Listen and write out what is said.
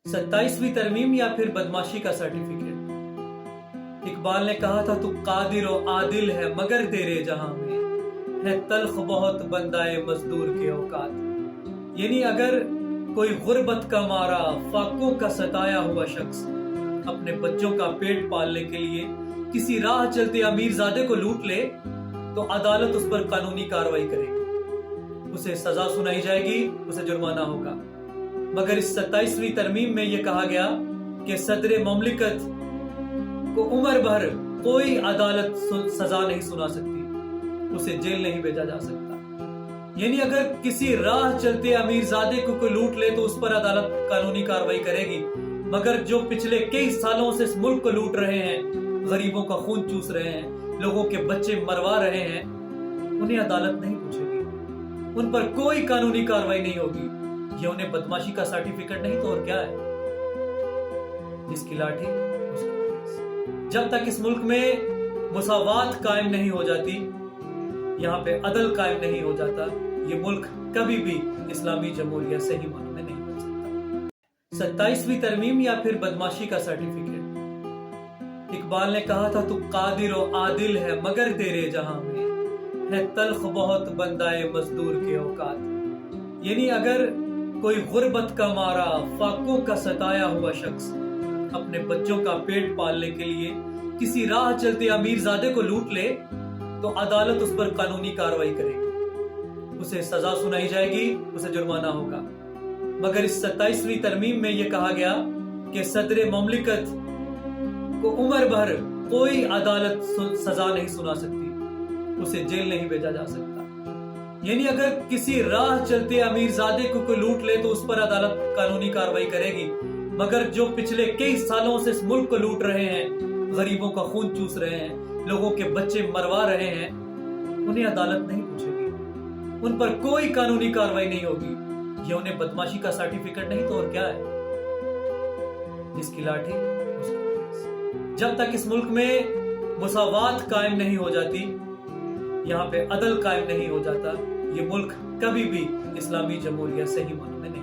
27वीं तरमीम या फिर बदमाशी का सर्टिफिकेट। इकबाल ने कहा था, तू कादिर और आदिल है मगर तेरे जहां में है तल्ख बहुत बंदाए मजदूर के औकात। यानी अगर कोई गुर्बत का मारा फाकों का सताया हुआ शख्स अपने बच्चों का पेट पालने के लिए किसी राह चलते अमीरजादे को लूट ले तो अदालत उस पर कानूनी कार्रवाई करेगी, उसे सजा सुनाई जाएगी, उसे जुर्माना होगा। मगर इस 27वीं तरमीम में यह कहा गया कि सदर ममलिकत को उम्र भर कोई अदालत सजा नहीं सुना सकती, उसे जेल नहीं भेजा जा सकता। यानी अगर किसी राह चलते अमीरजादे को कोई लूट ले तो उस पर अदालत कानूनी कार्रवाई करेगी, मगर जो पिछले कई सालों से इस मुल्क को लूट रहे हैं, गरीबों का खून चूस रहे हैं, लोगों के बच्चे मरवा रहे हैं, उन्हें अदालत नहीं पूछेगी, उन पर कोई कानूनी कार्रवाई नहीं होगी। ये उन्हें बदमाशी का सर्टिफिकेट नहीं तो और क्या है। जिसकी लाठी उसकी पुलिस। जब तक इस मुल्क में मुसावात कायम नहीं हो जाती, यहाँ पे अदल कायम नहीं हो जाता, ये मुल्क कभी भी इस्लामी जमहूरियत सही मानों में नहीं बन सकता। 27वीं तरमीम या फिर बदमाशी का सर्टिफिकेट। इकबाल ने कहा था, तू कादिर और आदिल है मगर तेरे जहां में है तल्ख बहुत बंदाए मजदूर के औकात। यानी अगर कोई गुर्बत का मारा फाकों का सताया हुआ शख्स अपने बच्चों का पेट पालने के लिए किसी राह चलते अमीरजादे को लूट ले तो अदालत उस पर कानूनी कार्रवाई करेगी, उसे सजा सुनाई जाएगी, उसे जुर्माना होगा। मगर इस 27वीं तरमीम में यह कहा गया कि सदर ममलिकत को उम्र भर कोई अदालत सजा नहीं सुना सकती, उसे जेल नहीं भेजा जा सकता। यानी अगर किसी राह चलते अमीरजादे को कोई लूट ले तो उस पर अदालत कानूनी कार्रवाई करेगी, मगर जो पिछले कई सालों से इस मुल्क को लूट रहे हैं, गरीबों का खून चूस रहे हैं, लोगों के बच्चे मरवा रहे हैं, उन्हें अदालत नहीं पूछेगी, उन पर कोई कानूनी कार्रवाई नहीं होगी। ये उन्हें बदमाशी का सर्टिफिकेट नहीं तो और क्या है। जिसकी लाठी उसकी पुलिस। जब तक इस मुल्क में मुसावात कायम नहीं हो जाती, यहाँ पे अदल कायम नहीं हो जाता, ये मुल्क कभी भी इस्लामी जमहूरियत सही मानों में नहीं